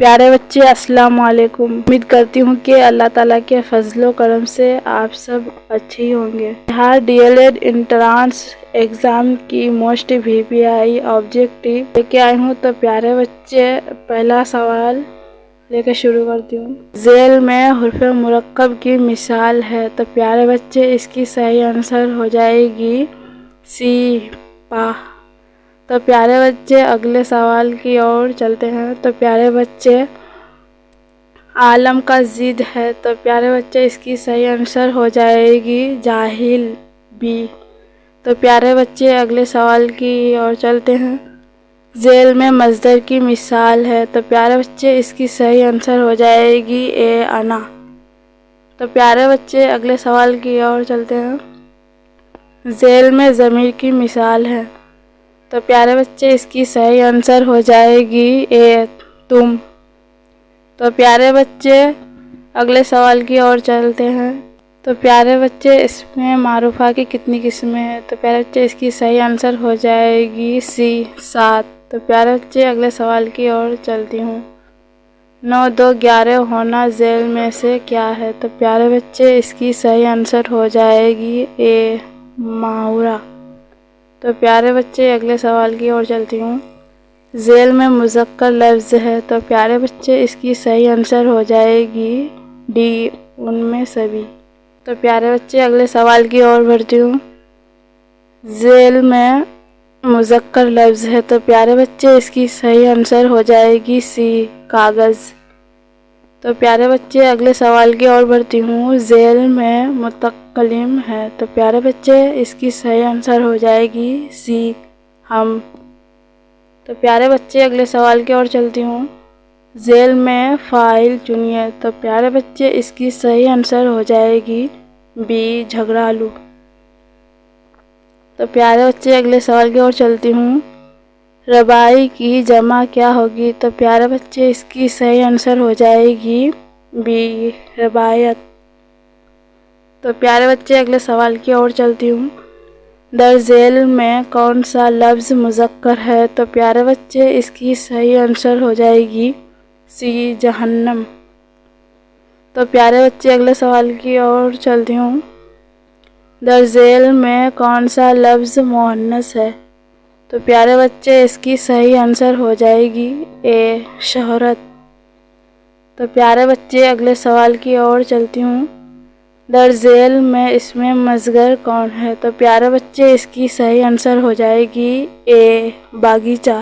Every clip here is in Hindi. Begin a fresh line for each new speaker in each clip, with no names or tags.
प्यारे बच्चे, अस्सलाम वालेकुम। उम्मीद करती हूँ कि अल्लाह ताला के फजलो करम से आप सब अच्छे ही होंगे। बिहार डीएलएड इंट्रांस एग्ज़ाम की मोस्ट VPI ऑब्जेक्टिव लेके आई हूँ। तो प्यारे बच्चे, पहला सवाल लेकर शुरू करती हूँ। जेल में हुर्फ मुरक्कब की मिसाल है। तो प्यारे बच्चे, इसकी सही आंसर हो जाएगी सी, पा। तो प्यारे बच्चे, अगले सवाल की ओर चलते हैं। तो प्यारे बच्चे, आलम का जिद है। तो प्यारे बच्चे, इसकी सही आंसर हो जाएगी जाहिल, बी। तो प्यारे बच्चे, अगले सवाल की ओर चलते हैं। जेल में मज़दर की मिसाल है। तो प्यारे बच्चे, इसकी सही आंसर हो जाएगी ए, अना। तो प्यारे बच्चे, अगले सवाल की ओर चलते हैं। जेल में ज़मीर की मिसाल है। तो प्यारे बच्चे, इसकी सही आंसर हो जाएगी ए, तुम। तो प्यारे बच्चे, अगले सवाल की ओर चलते हैं। तो प्यारे बच्चे, इसमें मारूफा की कितनी किस्में हैं? तो प्यारे बच्चे, इसकी सही आंसर हो जाएगी सी, 7। तो प्यारे बच्चे, अगले सवाल की ओर चलती हूँ। 9, 2, 11 होना जेल में से क्या है? तो प्यारे बच्चे, इसकी सही आंसर हो जाएगी ए, माहुरा। तो प्यारे बच्चे, अगले सवाल की ओर चलती हूँ। जेल में मुज़क्कर लफ्ज़ है। तो प्यारे बच्चे, इसकी सही आंसर हो जाएगी डी, उनमें सभी। तो प्यारे बच्चे, अगले सवाल की ओर बढ़ती हूँ। जेल में मुज़क्कर लफ्ज़ है। तो प्यारे बच्चे, इसकी सही आंसर हो जाएगी सी, कागज़। तो प्यारे बच्चे, अगले सवाल की ओर बढ़ती हूँ। जेल में मुतकल्लिम है। तो प्यारे बच्चे, इसकी सही आंसर हो जाएगी सी, हम। तो प्यारे बच्चे, अगले सवाल की ओर चलती हूँ। जेल में फ़ाइल चुनिए। तो प्यारे बच्चे, इसकी सही आंसर हो जाएगी बी, झगड़ालू। तो प्यारे बच्चे, अगले सवाल की ओर चलती हूँ। रबाई की जमा क्या होगी? तो प्यारे बच्चे, इसकी सही आंसर हो जाएगी बी, रबायत। तो प्यारे बच्चे, अगले सवाल की ओर चलती हूँ। दर जेल में कौन सा लफ्ज़ मुज़क्कर है? तो प्यारे बच्चे, इसकी सही आंसर हो जाएगी सी, जहन्नम। तो प्यारे बच्चे, अगले सवाल की ओर चलती हूँ। दर जेल में कौन सा लफ्ज़ मुअन्नस है? तो प्यारे बच्चे, इसकी सही आंसर हो जाएगी ए, शोहरत। तो प्यारे बच्चे, अगले सवाल की ओर चलती हूँ। दर जेल में इसमें मज़गर कौन है? तो प्यारे बच्चे, इसकी सही आंसर हो जाएगी ए, बागीचा।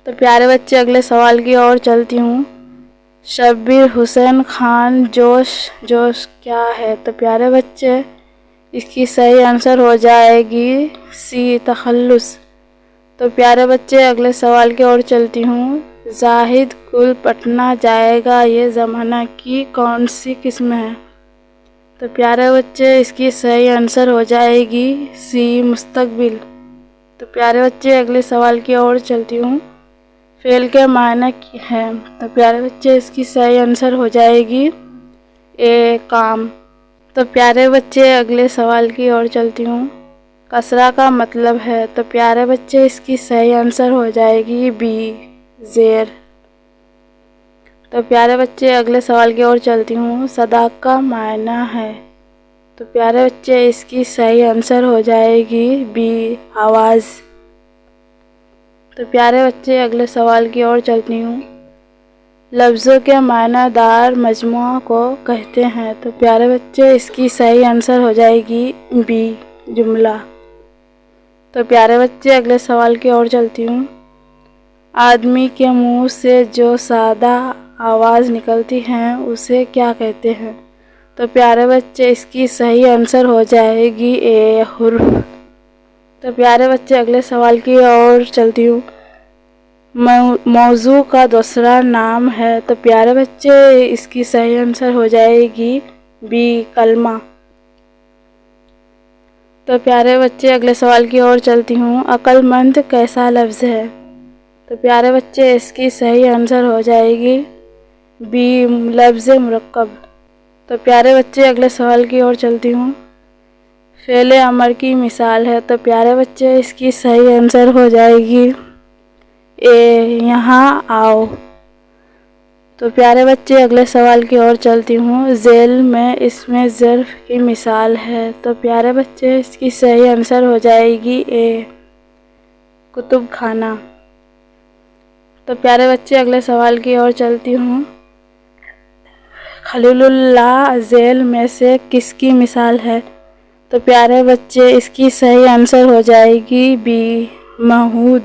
तो प्यारे बच्चे, अगले सवाल की ओर चलती हूँ। शब्बीर हुसैन खान जोश क्या है? तो प्यारे बच्चे, इसकी सही आंसर हो जाएगी सी, तखल्लुस। तो प्यारे बच्चे, अगले सवाल की ओर चलती हूँ। जाहिद कुल पटना जाएगा, ये ज़माना की कौन सी किस्म है? तो प्यारे बच्चे, इसकी सही आंसर हो जाएगी सी, मुस्तकबिल। तो प्यारे बच्चे, अगले सवाल की ओर चलती हूँ। फ़ेल के मायने है? तो प्यारे बच्चे, इसकी सही आंसर हो जाएगी ए, काम। तो प्यारे बच्चे, अगले सवाल की ओर चलती हूँ। कसरा का मतलब है? तो प्यारे बच्चे, इसकी सही आंसर हो जाएगी बी, ज़ेर। तो प्यारे बच्चे, अगले सवाल की ओर चलती हूँ। सदाक़त का मायना है? तो प्यारे बच्चे, इसकी सही आंसर हो जाएगी बी, आवाज़। तो प्यारे बच्चे, अगले सवाल की ओर चलती हूँ। लफ्ज़ों के मायनादार मजमुआ को कहते हैं? तो प्यारे बच्चे, इसकी सही आंसर हो जाएगी बी, जुमला। तो प्यारे बच्चे, अगले सवाल की ओर चलती हूँ। आदमी के मुंह से जो सादा आवाज़ निकलती है उसे क्या कहते हैं? तो प्यारे बच्चे, इसकी सही आंसर हो जाएगी ए, हुर्फ। तो प्यारे बच्चे, अगले सवाल की ओर चलती हूँ। मौजू का दूसरा नाम है? तो प्यारे बच्चे, इसकी सही आंसर हो जाएगी बी, कलमा। तो प्यारे बच्चे, अगले सवाल की ओर चलती हूँ। अक्लमंद कैसा लफ्ज़ है? तो प्यारे बच्चे, इसकी सही आंसर हो जाएगी बी, लफ्ज़ मुरक्कब। तो प्यारे बच्चे, अगले सवाल की ओर चलती हूँ। फ़ेल अमर की मिसाल है? तो प्यारे बच्चे, इसकी सही आंसर हो जाएगी ए यहाँ आओ। तो प्यारे बच्चे अगले सवाल की ओर चलती हूँ। झेल में इसमें ज़र्फ़ की मिसाल है। तो प्यारे बच्चे इसकी सही आंसर हो जाएगी ए कुतुब खाना। तो प्यारे बच्चे अगले सवाल की ओर चलती हूँ। खलीलुल्लाह झेल में से किसकी मिसाल है? तो प्यारे बच्चे इसकी सही आंसर हो जाएगी बी महमूद।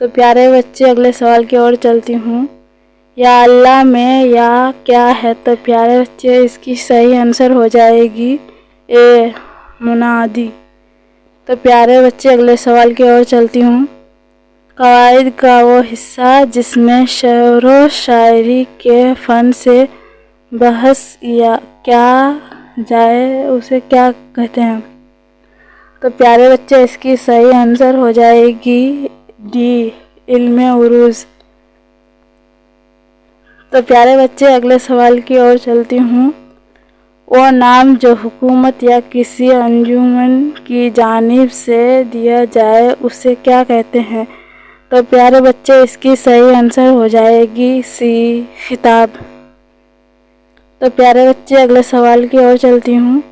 तो प्यारे बच्चे अगले सवाल की ओर चलती हूँ। या अल्लाह में या क्या है? तो प्यारे बच्चे इसकी सही आंसर हो जाएगी ए मुनादी। तो प्यारे बच्चे अगले सवाल की ओर चलती हूँ। कवाइद का वो हिस्सा जिसमें शेर व शायरी के फ़न से बहस या क्या जाए उसे क्या कहते हैं? तो प्यारे बच्चे इसकी सही आंसर हो जाएगी डी इल्मे उरूज़। तो प्यारे बच्चे अगले सवाल की ओर चलती हूँ। वो नाम जो हुकूमत या किसी अंजुमन की जानिब से दिया जाए उसे क्या कहते हैं? तो प्यारे बच्चे इसकी सही आंसर हो जाएगी सी खिताब। तो प्यारे बच्चे अगले सवाल की ओर चलती हूँ।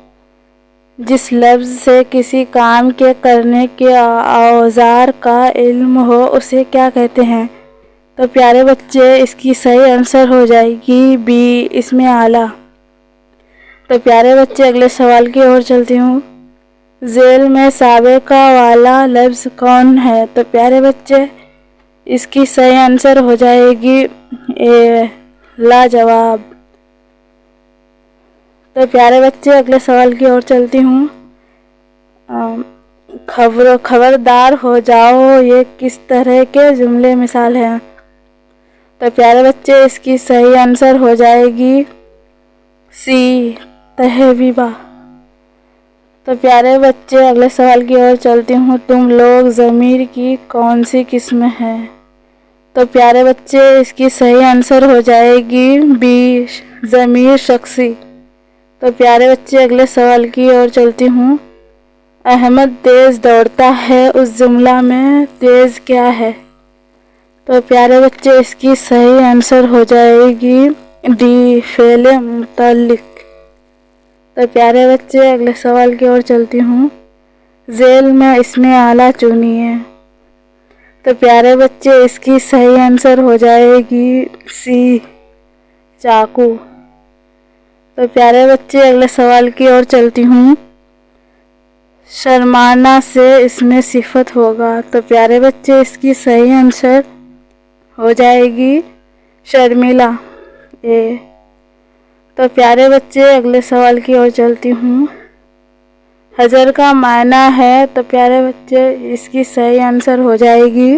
जिस लफ्ज़ से किसी काम के करने के औज़ार का इल्म हो उसे क्या कहते हैं? तो प्यारे बच्चे इसकी सही आंसर हो जाएगी बी इसमें आला। तो प्यारे बच्चे अगले सवाल की ओर चलती हूँ। झेल में साबिका वाला लफ्ज़ कौन है? तो प्यारे बच्चे इसकी सही आंसर हो जाएगी ए लाजवाब। तो प्यारे बच्चे अगले सवाल की ओर चलती हूँ। खबरदार हो जाओ ये किस तरह के जुमले मिसाल हैं? तो प्यारे बच्चे इसकी सही आंसर हो जाएगी सी तहवीबा। तो प्यारे बच्चे अगले सवाल की ओर चलती हूँ। तुम लोग ज़मीर की कौन सी किस्म है? तो प्यारे बच्चे इसकी सही आंसर हो जाएगी बी ज़मीर शख्सी। तो प्यारे बच्चे अगले सवाल की ओर चलती हूँ। अहमद तेज़ दौड़ता है उस जुमला में तेज़ क्या है? तो प्यारे बच्चे इसकी सही आंसर हो जाएगी डी फ़ेल मुतल्लिक। तो प्यारे बच्चे अगले सवाल की ओर चलती हूँ। झेल में इसमें आला चुनिए। तो प्यारे बच्चे इसकी सही आंसर हो जाएगी सी चाकू। तो प्यारे बच्चे अगले सवाल की ओर चलती हूँ। शर्माना से इसमें सिफत होगा। तो प्यारे बच्चे इसकी सही आंसर हो जाएगी शर्मिला ए। तो प्यारे बच्चे अगले सवाल की ओर चलती हूँ। हजर का मायना है। तो प्यारे बच्चे इसकी सही आंसर हो जाएगी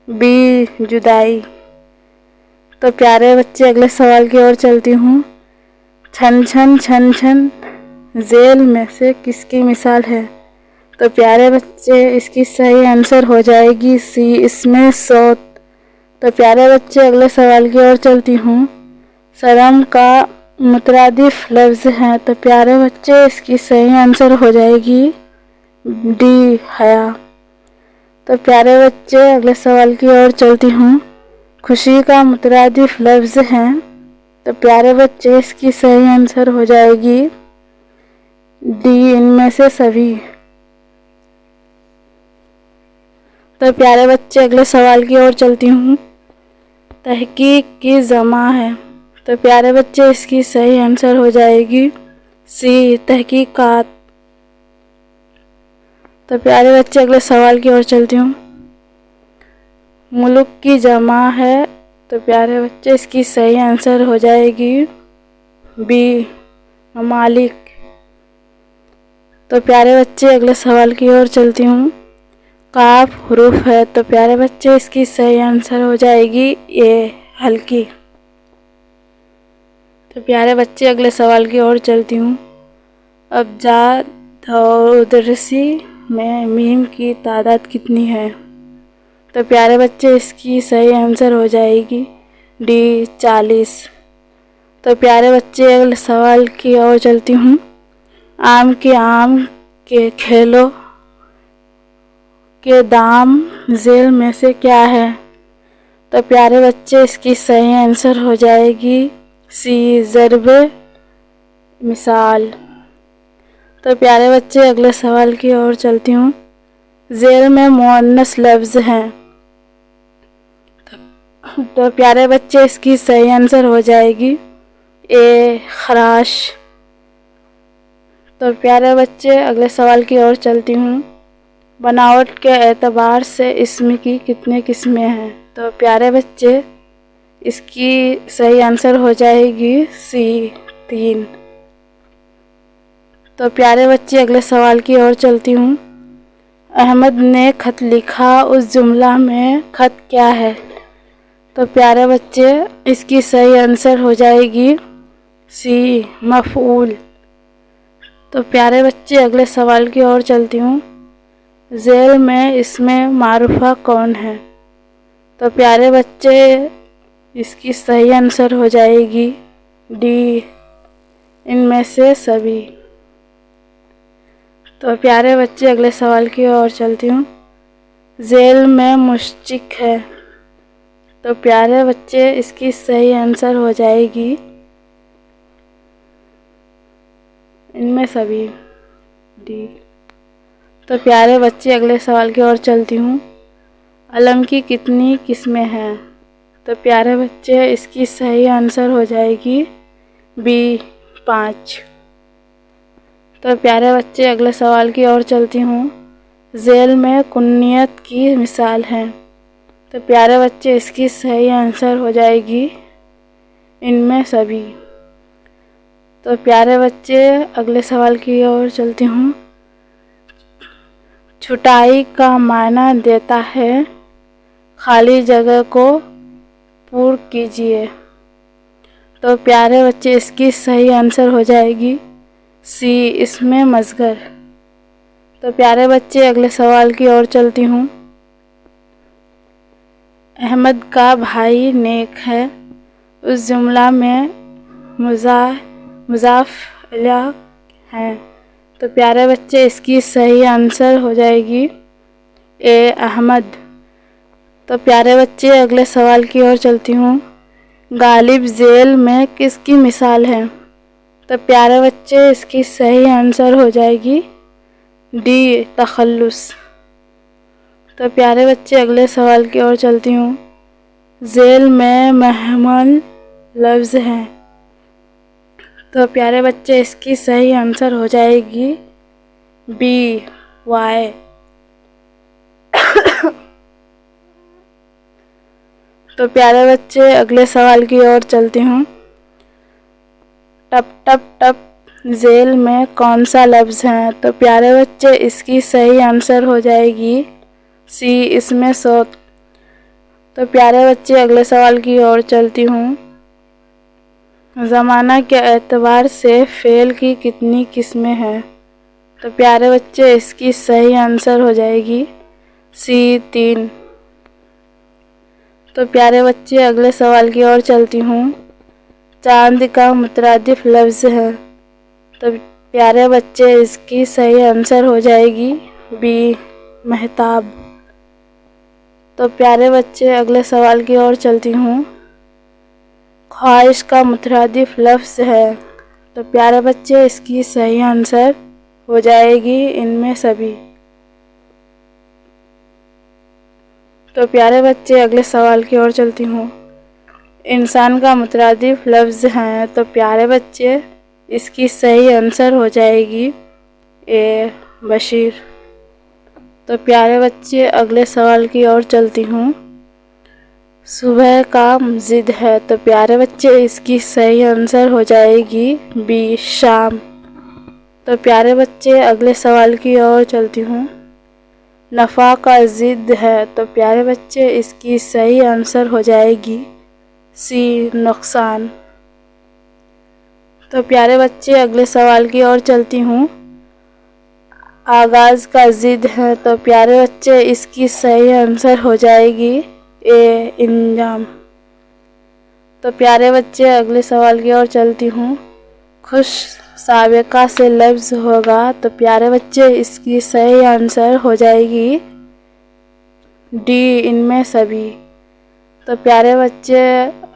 बी जुदाई। तो प्यारे बच्चे अगले सवाल की ओर चलती हूँ। छन छन छन छन झेल में से किसकी मिसाल है? तो प्यारे बच्चे इसकी सही आंसर हो जाएगी सी इसमें सौत। तो प्यारे बच्चे अगले सवाल की ओर चलती हूँ। शर्म का मुतरादिफ लफ्ज़ है। तो प्यारे बच्चे इसकी सही आंसर हो जाएगी डी हया। तो प्यारे बच्चे अगले सवाल की ओर चलती हूँ। खुशी का मुतरादिफ लफ्ज़ है। तो प्यारे बच्चे इसकी सही आंसर हो जाएगी डी इनमें से सभी। तो प्यारे बच्चे अगले सवाल की ओर चलती हूँ। तहकीक की जमा है। तो प्यारे बच्चे इसकी सही आंसर हो जाएगी सी तहकीकात। तो प्यारे बच्चे अगले सवाल की ओर चलती हूँ। मुल्क की जमा है। तो प्यारे बच्चे इसकी सही आंसर हो जाएगी बी ममालिक। तो प्यारे बच्चे अगले सवाल की ओर चलती हूँ। काफ हरूफ है। तो प्यारे बच्चे इसकी सही आंसर हो जाएगी ए हल्की। तो प्यारे बच्चे अगले सवाल की ओर चलती हूँ। अबजाद और उदरसी में मीम की तादाद कितनी है? तो प्यारे बच्चे इसकी सही आंसर हो जाएगी डी 40। तो प्यारे बच्चे अगले सवाल की ओर चलती हूँ। आम के खेलों के दाम झेल में से क्या है? तो प्यारे बच्चे इसकी सही आंसर हो जाएगी सी, ज़रबे मिसाल। तो प्यारे बच्चे अगले सवाल की ओर चलती हूँ। झेल में मुअन्नस लफ्ज़ हैं, तो प्यारे बच्चे इसकी सही आंसर हो जाएगी ए, खराश। तो प्यारे बच्चे अगले सवाल की ओर चलती हूँ। बनावट के एतबार से इसम की कितने किस्में हैं? तो प्यारे बच्चे इसकी सही आंसर हो जाएगी सी, 3। तो प्यारे बच्चे अगले सवाल की ओर चलती हूँ। अहमद ने खत लिखा, उस जुमला में खत क्या है? तो प्यारे बच्चे इसकी सही आंसर हो जाएगी सी, मफ़ऊल। तो प्यारे बच्चे अगले सवाल की ओर चलती हूँ। झेल में इसमें मारूफा कौन है? तो प्यारे बच्चे इसकी सही आंसर हो जाएगी डी, इनमें से सभी। तो प्यारे बच्चे अगले सवाल की ओर चलती हूँ। झेल में मुश्तिक है, तो प्यारे बच्चे इसकी सही आंसर हो जाएगी इनमें सभी, डी। तो प्यारे बच्चे अगले सवाल की ओर चलती हूँ। अलम की कितनी किस्में हैं? तो प्यारे बच्चे इसकी सही आंसर हो जाएगी बी, 5। तो प्यारे बच्चे अगले सवाल की ओर चलती हूँ। झेल में कुन्नियत की मिसाल है, तो प्यारे बच्चे इसकी सही आंसर हो जाएगी इनमें सभी। तो प्यारे बच्चे अगले सवाल की ओर चलती हूँ। छुटाई का माना देता है, खाली जगह को पूर्ण कीजिए। तो प्यारे बच्चे इसकी सही आंसर हो जाएगी सी, इसमें मज़गर। तो प्यारे बच्चे अगले सवाल की ओर चलती हूँ। अहमद का भाई नेक है, उस जुमला में मुज़ाफ इलैह है। तो प्यारे बच्चे इसकी सही आंसर हो जाएगी ए, अहमद। तो प्यारे बच्चे अगले सवाल की ओर चलती हूँ। गालिब झेल में किसकी मिसाल है? तो प्यारे बच्चे इसकी सही आंसर हो जाएगी डी, तखल्लुस। तो प्यारे बच्चे अगले सवाल की ओर चलती हूँ। झेल में मेहमान लफ्ज़ हैं, तो प्यारे बच्चे इसकी सही आंसर हो जाएगी बी, वाई। तो प्यारे बच्चे अगले सवाल की ओर चलती हूँ। टप टप टप झेल में कौन सा लफ्ज़ है? तो प्यारे बच्चे इसकी सही आंसर हो जाएगी सी, इसमें सौत। तो प्यारे बच्चे अगले सवाल की ओर चलती हूँ। ज़माना के एतबार से फ़ेल की कितनी किस्में हैं? तो प्यारे बच्चे इसकी सही आंसर हो जाएगी सी, 3। तो प्यारे बच्चे अगले सवाल की ओर चलती हूँ। चांद का मुतरादिफ लफ्ज़ है, तो प्यारे बच्चे इसकी सही आंसर हो जाएगी बी, महताब। तो प्यारे बच्चे अगले सवाल की ओर चलती हूँ। ख्वाहिश का मुतरादिफ लफ्ज़ है, तो प्यारे बच्चे इसकी सही आंसर हो जाएगी इनमें सभी। तो प्यारे बच्चे अगले सवाल की ओर चलती हूँ। इंसान का मुतरादिफ लफ्ज़ हैं, तो प्यारे बच्चे इसकी सही आंसर हो जाएगी ए, बशीर। तो प्यारे बच्चे अगले सवाल की ओर चलती हूँ। सुबह का ज़िद है, तो प्यारे बच्चे इसकी सही आंसर हो जाएगी बी, शाम। तो प्यारे बच्चे अगले सवाल की ओर चलती हूँ। नफ़ा का ज़िद है, तो प्यारे बच्चे इसकी सही आंसर हो जाएगी सी, नुकसान। तो प्यारे बच्चे अगले सवाल की ओर चलती हूँ। आगाज़ का ज़िद है, तो प्यारे बच्चे इसकी सही आंसर हो जाएगी ए, इंजाम। तो प्यारे बच्चे अगले सवाल की ओर चलती हूँ। खुश साबिक़ा से लफ्ज़ होगा, तो प्यारे बच्चे इसकी सही आंसर हो जाएगी डी इनमें सभी। तो प्यारे बच्चे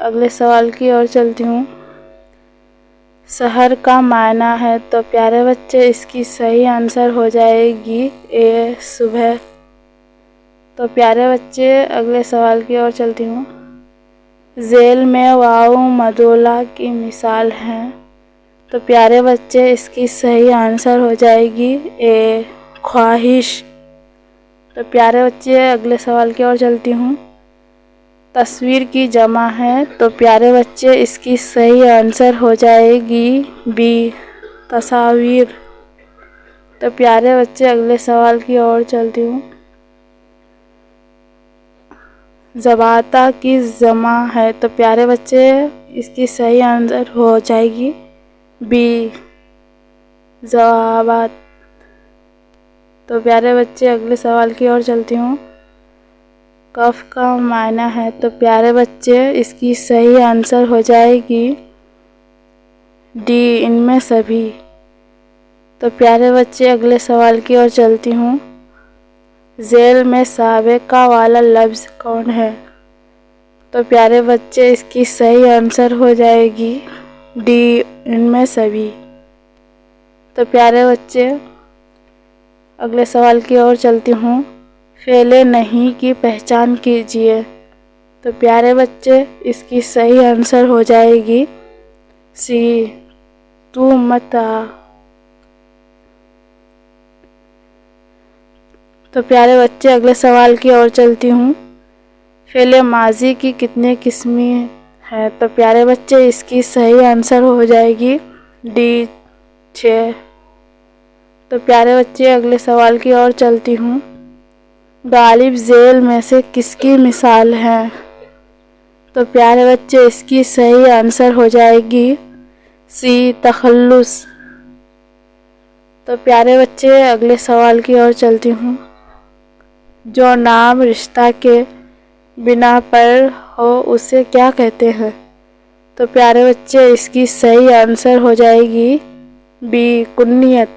अगले सवाल की ओर चलती हूँ। शहर का मायना है, तो प्यारे बच्चे इसकी सही आंसर हो जाएगी ए सुबह। तो प्यारे बच्चे अगले सवाल की ओर चलती हूँ। जेल में वाव मदोला की मिसाल हैं, तो प्यारे बच्चे इसकी सही आंसर हो जाएगी ए ख्वाहिश। तो प्यारे बच्चे अगले सवाल की ओर चलती हूँ। तस्वीर की जमा है, तो प्यारे बच्चे इसकी सही आंसर हो जाएगी बी तस्वीर। तो प्यारे बच्चे अगले सवाल की ओर चलती हूँ। ज़बाता की जमा है, तो प्यारे बच्चे इसकी सही आंसर हो जाएगी बी ज़वाबात। तो प्यारे बच्चे अगले सवाल की ओर चलती हूँ। कफ का मायना है, तो प्यारे बच्चे इसकी सही आंसर हो जाएगी डी इनमें सभी। तो प्यारे बच्चे अगले सवाल की ओर चलती हूँ। जेल में साबिका वाला लफ्ज़ कौन है? तो प्यारे बच्चे इसकी सही आंसर हो जाएगी डी इनमें सभी। तो प्यारे बच्चे अगले सवाल की ओर चलती हूँ। फेले नहीं की पहचान कीजिए। तो प्यारे बच्चे इसकी सही आंसर हो जाएगी सी तू मत आ। तो प्यारे बच्चे अगले सवाल की ओर चलती हूँ। फेले माजी की कितने किस्में हैं? तो प्यारे बच्चे इसकी सही आंसर हो जाएगी डी 6। तो प्यारे बच्चे अगले सवाल की ओर चलती हूँ। गालिब जेल में से किसकी मिसाल है? तो प्यारे बच्चे इसकी सही आंसर हो जाएगी सी तखल्लुस। तो प्यारे बच्चे अगले सवाल की ओर चलती हूँ। जो नाम रिश्ता के बिना पर हो उसे क्या कहते हैं? तो प्यारे बच्चे इसकी सही आंसर हो जाएगी बी कुन्नियत।